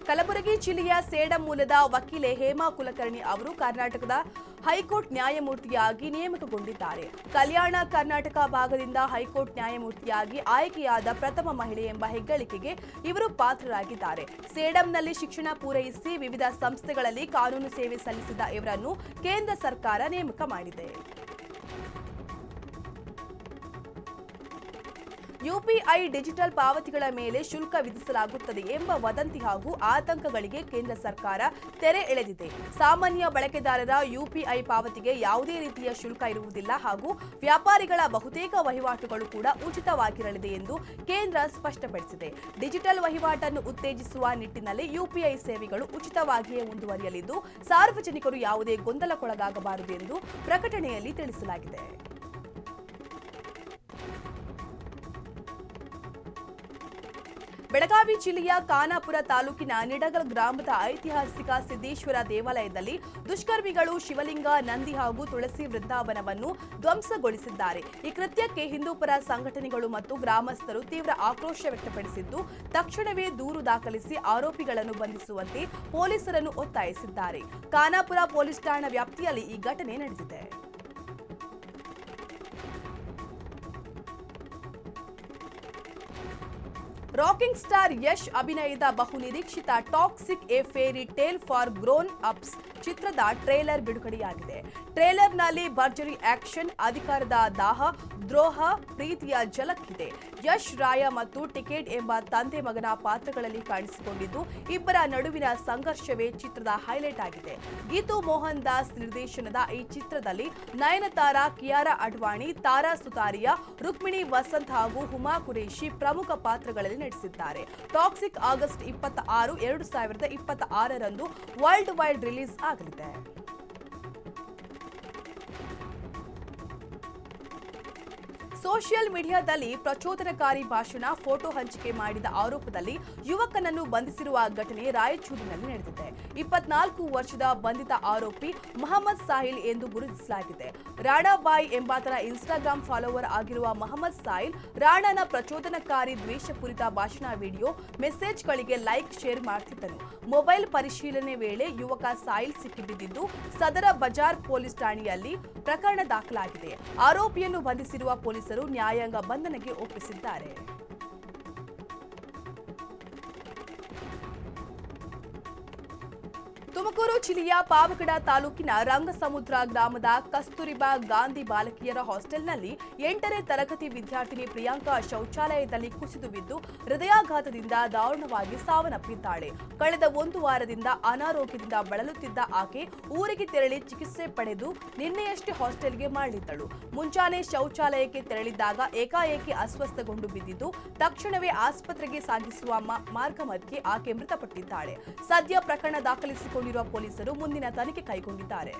ಕಲಬುರಗಿ ಜಿಲ್ಲೆಯ ಸೇಡಂ ಮೂಲದ ವಕೀಲೆ ಹೇಮಾ ಕುಲಕರ್ಣಿ ಅವರು ಕರ್ನಾಟಕದ ಹೈಕೋರ್ಟ್ ನ್ಯಾಯಮೂರ್ತಿಯಾಗಿ ನೇಮಕಗೊಂಡಿದ್ದಾರೆ. ಕಲ್ಯಾಣ ಕರ್ನಾಟಕ ಭಾಗದಿಂದ ಹೈಕೋರ್ಟ್ ನ್ಯಾಯಮೂರ್ತಿಯಾಗಿ ಆಯ್ಕೆಯಾದ ಪ್ರಥಮ ಮಹಿಳೆ ಎಂಬ ಹೆಗ್ಗಳಿಕೆಗೆ ಇವರು ಪಾತ್ರರಾಗಿದ್ದಾರೆ. ಸೇಡಂನಲ್ಲಿ ಶಿಕ್ಷಣ ಪೂರೈಸಿ ವಿವಿಧ ಸಂಸ್ಥೆಗಳಲ್ಲಿ ಕಾನೂನು ಸೇವೆ ಸಲ್ಲಿಸಿದ ಇವರನ್ನು ಕೇಂದ್ರ ಸರ್ಕಾರ ನೇಮಕ ಮಾಡಿದೆ. ಯುಪಿಐ ಡಿಜಿಟಲ್ ಪಾವತಿಗಳ ಮೇಲೆ ಶುಲ್ಕ ವಿಧಿಸಲಾಗುತ್ತದೆ ಎಂಬ ವದಂತಿ ಹಾಗೂ ಆತಂಕಗಳಿಗೆ ಕೇಂದ್ರ ಸರ್ಕಾರ ತೆರೆ ಎಳೆದಿದೆ. ಸಾಮಾನ್ಯ ಬಳಕೆದಾರರ ಯುಪಿಐ ಪಾವತಿಗೆ ಯಾವುದೇ ರೀತಿಯ ಶುಲ್ಕ ಇರುವುದಿಲ್ಲ ಹಾಗೂ ವ್ಯಾಪಾರಿಗಳ ಬಹುತೇಕ ವಹಿವಾಟುಗಳು ಕೂಡ ಉಚಿತವಾಗಿರಲಿದೆ ಎಂದು ಕೇಂದ್ರ ಸ್ಪಷ್ಟಪಡಿಸಿದೆ. ಡಿಜಿಟಲ್ ವಹಿವಾಟನ್ನು ಉತ್ತೇಜಿಸುವ ನಿಟ್ಟಿನಲ್ಲಿ ಯುಪಿಐ ಸೇವೆಗಳು ಉಚಿತವಾಗಿಯೇ ಮುಂದುವರಿಯಲಿದ್ದು, ಸಾರ್ವಜನಿಕರು ಯಾವುದೇ ಗೊಂದಲಕ್ಕೊಳಗಾಗಬಾರದು ಎಂದು ಪ್ರಕಟಣೆಯಲ್ಲಿ ತಿಳಿಸಲಾಗಿದೆ. ಬೆಳಗಾವಿ ಜಿಲ್ಲೆಯ ಖಾನಾಪುರ ತಾಲೂಕಿನ ನಿಡಗಲ್ ಗ್ರಾಮದ ಐತಿಹಾಸಿಕ ಸಿದ್ದೇಶ್ವರ ದೇವಾಲಯದಲ್ಲಿ ದುಷ್ಕರ್ಮಿಗಳು ಶಿವಲಿಂಗ, ನಂದಿ ಹಾಗೂ ತುಳಸಿ ವೃಂದಾವನವನ್ನು ಧ್ವಂಸಗೊಳಿಸಿದ್ದಾರೆ. ಈ ಕೃತ್ಯಕ್ಕೆ ಹಿಂದೂಪರ ಸಂಘಟನೆಗಳು ಮತ್ತು ಗ್ರಾಮಸ್ಥರು ತೀವ್ರ ಆಕ್ರೋಶ ವ್ಯಕ್ತಪಡಿಸಿದ್ದು, ತಕ್ಷಣವೇ ದೂರು ದಾಖಲಿಸಿ ಆರೋಪಿಗಳನ್ನು ಬಂಧಿಸುವಂತೆ ಪೊಲೀಸರನ್ನು ಒತ್ತಾಯಿಸಿದ್ದಾರೆ. ಖಾನಾಪುರ ಪೊಲೀಸ್ ಠಾಣಾ ವ್ಯಾಪ್ತಿಯಲ್ಲಿ ಈ ಘಟನೆ ನಡೆದಿದೆ. ರಾಕಿಂಗ್ ಸ್ಟಾರ್ ಯಶ್ ಅಭಿನಯದ ಬಹುನಿರೀಕ್ಷಿತ toxic a fairy tale for grown ups ಚಿತ್ರದ ಟ್ರೇಲರ್ ಬಿಡುಗಡೆಯಾಗಿದೆ. ಟ್ರೇಲರ್ನಲ್ಲಿ ಭರ್ಜರಿ ಆಕ್ಷನ್, ಅಧಿಕಾರದ ದಾಹ, ದ್ರೋಹ, ಪ್ರೀತಿಯ ಝಲಕ್ಕಿದೆ. ಯಶ್, ರಾಯ ಮತ್ತು ಟಿಕೆಟ್ ಎಂಬ ತಂದೆ ಮಗನ ಪಾತ್ರಗಳಲ್ಲಿ ಕಾಣಿಸಿಕೊಂಡಿದ್ದು, ಇಬ್ಬರ ನಡುವಿನ ಸಂಘರ್ಷವೇ ಚಿತ್ರದ ಹೈಲೈಟ್ ಆಗಿದೆ. ಗೀತು ಮೋಹನ್ ದಾಸ್ ನಿರ್ದೇಶನದ ಈ ಚಿತ್ರದಲ್ಲಿ ನಯನತಾರಾ, ಕಿಯಾರಾ ಅಡ್ವಾಣಿ, ತಾರಾ ಸುತಾರಿಯಾ, ರುಕ್ಮಿಣಿ ವಸಂತ್ ಹಾಗೂ ಹುಮಾ ಕುರೇಶಿ ಪ್ರಮುಖ ಪಾತ್ರಗಳಲ್ಲಿ ನಟಿಸಿದ್ದಾರೆ. ಟಾಕ್ಸಿಕ್ ಆಗಸ್ಟ್ 26, 2026ರಂದು ವರ್ಲ್ಡ್ ವೈಡ್ ರಿಲೀಸ್ ಆಗಲಿದೆ. ಸೋಷಿಯಲ್ ಮೀಡಿಯಾದಲ್ಲಿ ಪ್ರಚೋದನಕಾರಿ ಭಾಷಣ, ಫೋಟೋ ಹಂಚಿಕೆ ಮಾಡಿದ ಆರೋಪದಲ್ಲಿ ಯುವಕನನ್ನು ಬಂಧಿಸಿರುವ ಘಟನೆ ರಾಯಚೂರಿನಲ್ಲಿ ನಡೆದಿದೆ. 24 ವರ್ಷದ ಬಂಧಿತ ಆರೋಪಿ ಮಹಮ್ಮದ್ ಸಾಹಿಲ್ ಎಂದು ಗುರುತಿಸಲಾಗಿದೆ. ರಾಣಾಬಾಯ್ ಎಂಬಾತನ ಇನ್ಸ್ಟಾಗ್ರಾಂ ಫಾಲೋವರ್ ಆಗಿರುವ ಮಹಮ್ಮದ್ ಸಾಹಿಲ್ ರಾಣಾನ ಪ್ರಚೋದನಕಾರಿ ದ್ವೇಷಪೂರಿತ ಭಾಷಣ ವಿಡಿಯೋ ಮೆಸೇಜ್ಗಳಿಗೆ ಲೈಕ್, ಶೇರ್ ಮಾಡ್ತಿದ್ದನು. ಮೊಬೈಲ್ ಪರಿಶೀಲನೆ ವೇಳೆ ಯುವಕ ಸಾಹಿಲ್ ಸಿಕ್ಕಿಬಿದ್ದಿದ್ದು, ಸದರ ಬಜಾರ್ ಪೊಲೀಸ್ ಠಾಣೆಯಲ್ಲಿ ಪ್ರಕರಣ ದಾಖಲಾಗಿದೆ. ಆರೋಪಿಯನ್ನು ಬಂಧಿಸಿರುವ ಪೊಲೀಸರು ನ್ಯಾಯಾಂಗ ಬಂಧನಕ್ಕೆ ಒಪ್ಪಿಸಿದ್ದಾರೆ. ತುಮಕೂರು ಜಿಲ್ಲೆಯ ಪಾವಗಡ ತಾಲೂಕಿನ ರಂಗಸಮುದ್ರ ಗ್ರಾಮದ ಕಸ್ತೂರಿಬಾ ಗಾಂಧಿ ಬಾಲಕಿಯರ ಹಾಸ್ಟೆಲ್ನಲ್ಲಿ 8ನೇ ತರಗತಿ ವಿದ್ಯಾರ್ಥಿನಿ ಪ್ರಿಯಾಂಕಾ ಶೌಚಾಲಯದಲ್ಲಿ ಕುಸಿದು ಬಿದ್ದು ಹೃದಯಾಘಾತದಿಂದ ದಾರುಣವಾಗಿ ಸಾವನ್ನಪ್ಪಿದ್ದಾಳೆ. ಕಳೆದ 1 ವಾರದಿಂದ ಅನಾರೋಗ್ಯದಿಂದ ಬಳಲುತ್ತಿದ್ದ ಆಕೆ ಊರಿಗೆ ತೆರಳಿ ಚಿಕಿತ್ಸೆ ಪಡೆದು ನಿನ್ನೆಯಷ್ಟೇ ಹಾಸ್ಟೆಲ್ಗೆ ಮರಳಿದ್ದಳು. ಮುಂಜಾನೆ ಶೌಚಾಲಯಕ್ಕೆ ತೆರಳಿದ್ದಾಗ ಏಕಾಏಕಿ ಅಸ್ವಸ್ಥಗೊಂಡು ಬಿದ್ದಿದ್ದು, ತಕ್ಷಣವೇ ಆಸ್ಪತ್ರೆಗೆ ಸಾಗಿಸುವ ಮಾರ್ಗ ಮಧ್ಯೆ ಆಕೆ ಮೃತಪಟ್ಟಿದ್ದಾಳೆ. ಸದ್ಯ ಪ್ರಕರಣ ದಾಖಲಿಸಿಕೊಂಡಿರುವ ಪೊಲೀಸರು ಮುಂದಿನ ತನಿಖೆ ಕೈಗೊಂಡಿದ್ದಾರೆ.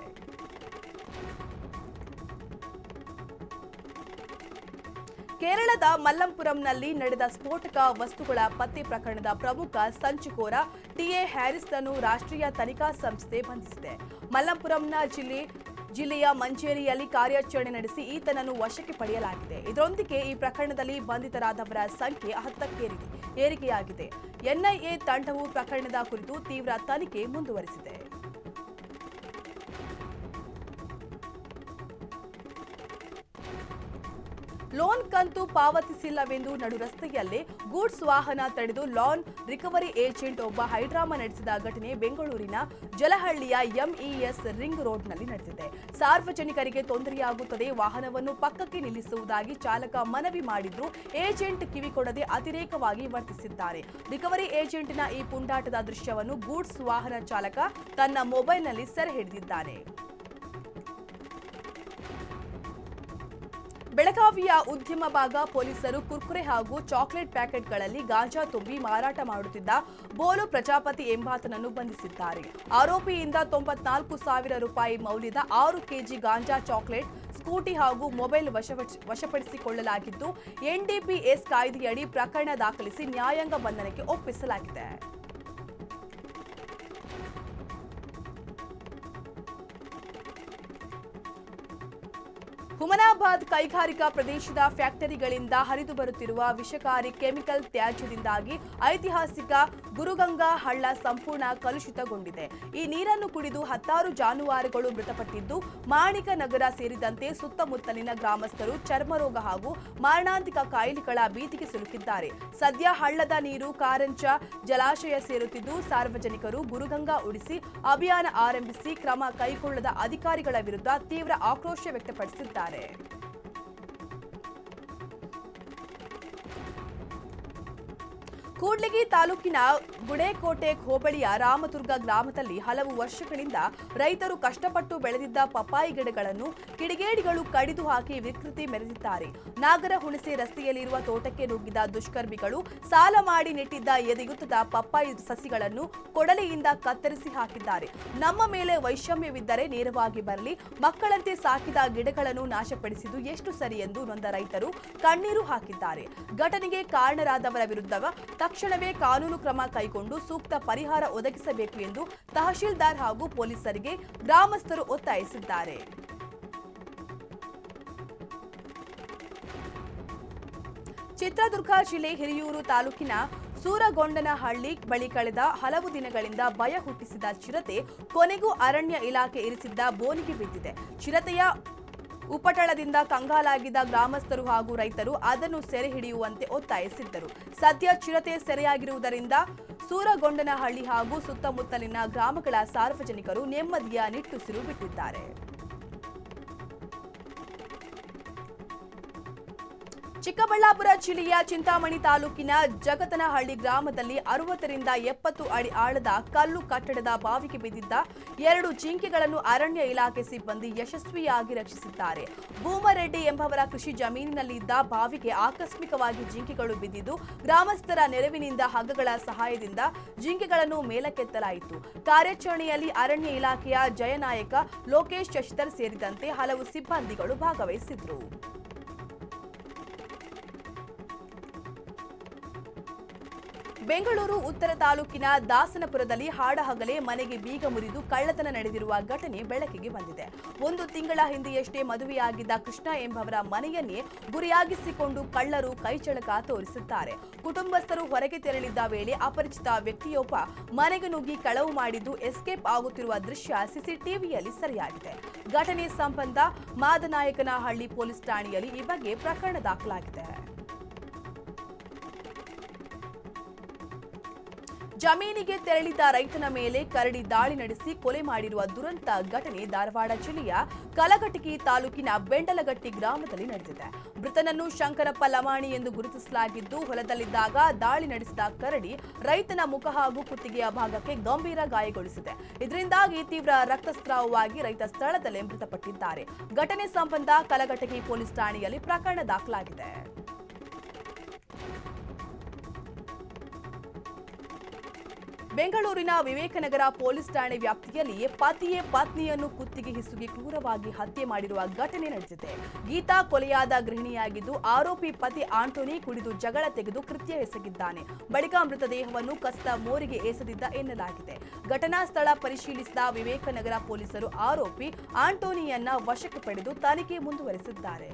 ಕೇರಳದ ಮಲ್ಲಂಪುರಂನಲ್ಲಿ ನಡೆದ ಸ್ಫೋಟಕ ವಸ್ತುಗಳ ಪತ್ತೆ ಪ್ರಕರಣದ ಪ್ರಮುಖ ಸಂಚುಕೋರ ಟಿಎ ಹ್ಯಾರಿಸ್ನನ್ನು ರಾಷ್ಟ್ರೀಯ ತನಿಖಾ ಸಂಸ್ಥೆ ಬಂಧಿಸಿದೆ. ಮಲ್ಲಂಪುರಂನ ಜಿಲ್ಲೆಯ ಮಂಚೇರಿಯಲ್ಲಿ ಕಾರ್ಯಾಚರಣೆ ನಡೆಸಿ ಈತನನ್ನು ವಶಕ್ಕೆ ಪಡೆಯಲಾಗಿದೆ. ಇದರೊಂದಿಗೆ ಈ ಪ್ರಕರಣದಲ್ಲಿ ಬಂಧಿತರಾದವರ ಸಂಖ್ಯೆ 10ಕ್ಕೆ ಏರಿಕೆಯಾಗಿದೆ. ಎನ್ಐಎ ತಂಡವು ಪ್ರಕರಣದ ಕುರಿತು ತೀವ್ರ ತನಿಖೆ ಮುಂದುವರೆಸಿದೆ. ಲೋನ್ ಕಂತು ಪಾವತಿಸಿಲ್ಲವೆಂದು ನಡು ರಸ್ತೆಯಲ್ಲೇ ಗೂಡ್ಸ್ ವಾಹನ ತಡೆದು ಲೋನ್ ರಿಕವರಿ ಏಜೆಂಟ್ ಒಬ್ಬ ಹೈಡ್ರಾಮಾ ನಡೆಸಿದ ಘಟನೆ ಬೆಂಗಳೂರಿನ ಜಲಹಳ್ಳಿಯ ಎಂಇಎಸ್ ರಿಂಗ್ ರೋಡ್ನಲ್ಲಿ ನಡೆದಿದೆ. ಸಾರ್ವಜನಿಕರಿಗೆ ತೊಂದರೆಯಾಗುತ್ತದೆ, ವಾಹನವನ್ನು ಪಕ್ಕಕ್ಕೆ ನಿಲ್ಲಿಸುವುದಾಗಿ ಚಾಲಕ ಮನವಿ ಮಾಡಿದ್ರು ಏಜೆಂಟ್ ಕಿವಿಕೊಡದೆ ಅತಿರೇಕವಾಗಿ ವರ್ತಿಸಿದ್ದಾರೆ. ರಿಕವರಿ ಏಜೆಂಟ್ನ ಈ ಪುಂಡಾಟದ ದೃಶ್ಯವನ್ನು ಗೂಡ್ಸ್ ವಾಹನ ಚಾಲಕ ತನ್ನ ಮೊಬೈಲ್ನಲ್ಲಿ ಸೆರೆ ಹಿಡಿದಿದ್ದಾನೆ. ಬೆಳಗಾವಿಯ ಉದ್ಯಮ ಭಾಗ ಪೊಲೀಸರು ಕುರ್ಕುರೆ ಹಾಗೂ ಚಾಕೊಲೇಟ್ ಪ್ಯಾಕೆಟ್ಗಳಲ್ಲಿ ಗಾಂಜಾ ತುಂಬಿ ಮಾರಾಟ ಮಾಡುತ್ತಿದ್ದ ಬೋಲು ಪ್ರಜಾಪತಿ ಎಂಬಾತನನ್ನು ಬಂಧಿಸಿದ್ದಾರೆ. ಆರೋಪಿಯಿಂದ 94,000 ರೂಪಾಯಿ ಮೌಲ್ಯದ 6 ಕೆಜಿ ಗಾಂಜಾ ಚಾಕೊಲೇಟ್, ಸ್ಕೂಟಿ ಹಾಗೂ ಮೊಬೈಲ್ ವಶಪಡಿಸಿಕೊಳ್ಳಲಾಗಿದ್ದು ಎನ್ಡಿಪಿಎಸ್ ಕಾಯ್ದೆಯಡಿ ಪ್ರಕರಣ ದಾಖಲಿಸಿ ನ್ಯಾಯಾಂಗ ಬಂಧನಕ್ಕೆ ಒಪ್ಪಿಸಲಾಗಿದೆ. ಹುಮನಾಬಾದ್ ಕೈಗಾರಿಕಾ ಪ್ರದೇಶದ ಫ್ಯಾಕ್ಟರಿಗಳಿಂದ ಹರಿದು ಬರುತ್ತಿರುವ ವಿಷಕಾರಿ ಕೆಮಿಕಲ್ ತ್ಯಾಜ್ಯದಿಂದಾಗಿ ಐತಿಹಾಸಿಕ ಗುರುಗಂಗಾ ಹಳ್ಳ ಸಂಪೂರ್ಣ ಕಲುಷಿತಗೊಂಡಿದೆ. ಈ ನೀರನ್ನು ಕುಡಿದು 10 ಜಾನುವಾರುಗಳು ಮೃತಪಟ್ಟಿದ್ದು, ಮಾಣಿಕ ನಗರ ಸೇರಿದಂತೆ ಸುತ್ತಮುತ್ತಲಿನ ಗ್ರಾಮಸ್ಥರು ಚರ್ಮರೋಗ ಹಾಗೂ ಮಾರಣಾಂತಿಕ ಕಾಯಿಲೆಗಳ ಭೀತಿಗೆ ಸಿಲುಕಿದ್ದಾರೆ. ಸದ್ಯ ಹಳ್ಳದ ನೀರು ಕಾರಂಚ ಜಲಾಶಯ ಸೇರುತ್ತಿದ್ದು, ಸಾರ್ವಜನಿಕರು ಗುರುಗಂಗಾ ಉಳಿಸಿ ಅಭಿಯಾನ ಆರಂಭಿಸಿ ಕ್ರಮ ಕೈಗೊಳ್ಳದ ಅಧಿಕಾರಿಗಳ ವಿರುದ್ಧ ತೀವ್ರ ಆಕ್ರೋಶ ವ್ಯಕ್ತಪಡಿಸಿದ್ದಾರೆ. ಕೂಡ್ಲಿಗಿ ತಾಲೂಕಿನ ಗುಡೇಕೋಟೆ ಹೋಬಳಿಯ ರಾಮದುರ್ಗ ಗ್ರಾಮದಲ್ಲಿ ಹಲವು ವರ್ಷಗಳಿಂದ ರೈತರು ಕಷ್ಟಪಟ್ಟು ಬೆಳೆದಿದ್ದ ಪಪ್ಪಾಯಿ ಗಿಡಗಳನ್ನು ಕಿಡಿಗೇಡಿಗಳು ಕಡಿದು ಹಾಕಿ ವಿಕೃತಿ ಮೆರೆದಿದ್ದಾರೆ. ನಾಗರ ಹುಣಸೆ ರಸ್ತೆಯಲ್ಲಿರುವ ತೋಟಕ್ಕೆ ನುಗ್ಗಿದ ದುಷ್ಕರ್ಮಿಗಳು ಸಾಲ ಮಾಡಿ ನೆಟ್ಟಿದ್ದ ಎದೆಯುತ್ತದ ಪಪ್ಪಾಯಿ ಸಸಿಗಳನ್ನು ಕೊಡಲಿಯಿಂದ ಕತ್ತರಿಸಿ ಹಾಕಿದ್ದಾರೆ. ನಮ್ಮ ಮೇಲೆ ವೈಷಮ್ಯವಿದ್ದರೆ ನೇರವಾಗಿ ಬರಲಿ, ಮಕ್ಕಳಂತೆ ಸಾಕಿದ ಗಿಡಗಳನ್ನು ನಾಶಪಡಿಸಿದ್ದು ಎಷ್ಟು ಸರಿ ಎಂದು ನೊಂದ ರೈತರು ಕಣ್ಣೀರು ಹಾಕಿದ್ದಾರೆ. ಘಟನೆಗೆ ಕಾರಣರಾದವರ ವಿರುದ್ಧ ತಕ್ಷಣವೇ ಕಾನೂನು ಕ್ರಮ ಕೈಗೊಂಡು ಸೂಕ್ತ ಪರಿಹಾರ ಒದಗಿಸಬೇಕು ಎಂದು ತಹಶೀಲ್ದಾರ್ ಹಾಗೂ ಪೊಲೀಸರಿಗೆ ಗ್ರಾಮಸ್ಥರು ಒತ್ತಾಯಿಸಿದ್ದಾರೆ. ಚಿತ್ರದುರ್ಗ ಜಿಲ್ಲೆ ಹಿರಿಯೂರು ತಾಲೂಕಿನ ಸೂರಗೊಂಡನಹಳ್ಳಿ ಬಳಿ ಕಳೆದ ಹಲವು ದಿನಗಳಿಂದ ಭಯ ಹುಟ್ಟಿಸಿದ ಚಿರತೆ ಕೊನೆಗೂ ಅರಣ್ಯ ಇಲಾಖೆ ಇರಿಸಿದ್ದ ಬೋನಿಗೆ ಬಿದ್ದಿದೆ. ಚಿರತೆಯ ಉಪಟಳದಿಂದ ಕಂಗಾಲಾಗಿದ್ದ ಗ್ರಾಮಸ್ಥರು ಹಾಗೂ ರೈತರು ಅದನ್ನು ಸೆರೆ ಹಿಡಿಯುವಂತೆ ಒತ್ತಾಯಿಸಿದ್ದರು. ಸದ್ಯ ಚಿರತೆ ಸೆರೆಯಾಗಿರುವುದರಿಂದ ಸೂರಗೊಂಡನಹಳ್ಳಿ ಹಾಗೂ ಸುತ್ತಮುತ್ತಲಿನ ಗ್ರಾಮಗಳ ಸಾರ್ವಜನಿಕರು ನೆಮ್ಮದಿಯ ನಿಟ್ಟುಸಿರು ಬಿಟ್ಟಿದ್ದಾರೆ. ಚಿಕ್ಕಬಳ್ಳಾಪುರ ಜಿಲ್ಲೆಯ ಚಿಂತಾಮಣಿ ತಾಲೂಕಿನ ಜಗತನಹಳ್ಳಿ ಗ್ರಾಮದಲ್ಲಿ 60 ರಿಂದ 70 ಅಡಿ ಆಳದ ಕಲ್ಲು ಕಟ್ಟಡದ ಬಾವಿಗೆ ಬಿದ್ದಿದ್ದ 2 ಜಿಂಕೆಗಳನ್ನು ಅರಣ್ಯ ಇಲಾಖೆ ಸಿಬ್ಬಂದಿ ಯಶಸ್ವಿಯಾಗಿ ರಕ್ಷಿಸಿದ್ದಾರೆ. ಭೂಮರೆಡ್ಡಿ ಎಂಬವರ ಕೃಷಿ ಜಮೀನಿನಲ್ಲಿದ್ದ ಬಾವಿಗೆ ಆಕಸ್ಮಿಕವಾಗಿ ಜಿಂಕೆಗಳು ಬಿದ್ದಿದ್ದು, ಗ್ರಾಮಸ್ಥರ ನೆರವಿನಿಂದ ಹಗ್ಗಗಳ ಸಹಾಯದಿಂದ ಜಿಂಕೆಗಳನ್ನು ಮೇಲಕ್ಕೆತ್ತಲಾಯಿತು. ಕಾರ್ಯಾಚರಣೆಯಲ್ಲಿ ಅರಣ್ಯ ಇಲಾಖೆಯ ಜಯನಾಯಕ, ಲೋಕೇಶ್ ಶಶಿಧರ್ ಸೇರಿದಂತೆ ಹಲವು ಸಿಬ್ಬಂದಿಗಳು ಭಾಗವಹಿಸಿದ್ರು. ಬೆಂಗಳೂರು ಉತ್ತರ ತಾಲೂಕಿನ ದಾಸನಪುರದಲ್ಲಿ ಹಾಡಹಗಲೇ ಮನೆಗೆ ಬೀಗ ಮುರಿದು ಕಳ್ಳತನ ನಡೆದಿರುವ ಘಟನೆ ಬೆಳಕಿಗೆ ಬಂದಿದೆ. 1 ತಿಂಗಳ ಹಿಂದೆಯಷ್ಟೇ ಮದುವೆಯಾಗಿದ್ದ ಕೃಷ್ಣ ಎಂಬವರ ಮನೆಯನ್ನೇ ಗುರಿಯಾಗಿಸಿಕೊಂಡು ಕಳ್ಳರು ಕೈಚಳಕ ತೋರಿಸುತ್ತಾರೆ. ಕುಟುಂಬಸ್ಥರು ಹೊರಗೆ ತೆರಳಿದ್ದ ವೇಳೆ ಅಪರಿಚಿತ ವ್ಯಕ್ತಿಯೊಬ್ಬ ಮನೆಗೆ ನುಗ್ಗಿ ಕಳವು ಮಾಡಿದ್ದು ಎಸ್ಕೇಪ್ ಆಗುತ್ತಿರುವ ದೃಶ್ಯ ಸಿಸಿಟಿವಿಯಲ್ಲಿ ಸೆರೆಯಾಗಿದೆ. ಘಟನೆ ಸಂಬಂಧ ಮಾದನಾಯಕನಹಳ್ಳಿ ಪೊಲೀಸ್ ಠಾಣೆಯಲ್ಲಿ ಈ ಬಗ್ಗೆ ಪ್ರಕರಣ ದಾಖಲಾಗಿದೆ. ಜಮೀನಿಗೆ ತೆರಳಿದ ರೈತನ ಮೇಲೆ ಕರಡಿ ದಾಳಿ ನಡೆಸಿ ಕೊಲೆ ಮಾಡಿರುವ ದುರಂತ ಘಟನೆ ಧಾರವಾಡ ಜಿಲ್ಲೆಯ ಕಲಘಟಕಿ ತಾಲೂಕಿನ ಬೆಂಡಲಗಟ್ಟಿ ಗ್ರಾಮದಲ್ಲಿ ನಡೆದಿದೆ. ಮೃತನನ್ನು ಶಂಕರಪ್ಪ ಲಮಾಣಿ ಎಂದು ಗುರುತಿಸಲಾಗಿದ್ದು, ಹೊಲದಲ್ಲಿದ್ದಾಗ ದಾಳಿ ನಡೆಸಿದ ಕರಡಿ ರೈತನ ಮುಖ ಹಾಗೂ ಕುತ್ತಿಗೆಯ ಭಾಗಕ್ಕೆ ಗಂಭೀರ ಗಾಯಗೊಳಿಸಿದೆ. ಇದರಿಂದಾಗಿ ತೀವ್ರ ರಕ್ತಸ್ರಾವವಾಗಿ ರೈತ ಸ್ಥಳದಲ್ಲೇ ಮೃತಪಟ್ಟಿದ್ದಾರೆ. ಘಟನೆ ಸಂಬಂಧ ಕಲಘಟಕಿ ಪೊಲೀಸ್ ಠಾಣೆಯಲ್ಲಿ ಪ್ರಕರಣ ದಾಖಲಾಗಿದೆ. ಬೆಂಗಳೂರಿನ ವಿವೇಕನಗರ ಪೊಲೀಸ್ ಠಾಣೆ ವ್ಯಾಪ್ತಿಯಲ್ಲಿ ಪತಿಯೇ ಪತ್ನಿಯನ್ನು ಕುತ್ತಿಗೆ ಹಿಸುಕಿ ಕ್ರೂರವಾಗಿ ಹತ್ಯೆ ಮಾಡಿರುವ ಘಟನೆ ನಡೆದಿದೆ. ಗೀತಾ ಕೊಲೆಯಾದ ಗೃಹಿಣಿಯಾಗಿದ್ದು, ಆರೋಪಿ ಪತಿ ಆಂಟೋನಿ ಕುಡಿದು ಜಗಳ ತೆಗೆದು ಕೃತ್ಯ ಎಸಗಿದ್ದಾನೆ. ಬಳಿಕ ಮೃತದೇಹವನ್ನು ಕಸದ ಮೋರಿಗೆ ಎಸೆದಿದ್ದ ಎನ್ನಲಾಗಿದೆ. ಘಟನಾ ಸ್ಥಳ ಪರಿಶೀಲಿಸಿದ ವಿವೇಕನಗರ ಪೊಲೀಸರು ಆರೋಪಿ ಆಂಟೋನಿಯನ್ನ ವಶಕ್ಕೆ ಪಡೆದು ತನಿಖೆ ಮುಂದುವರೆಸಿದ್ದಾರೆ.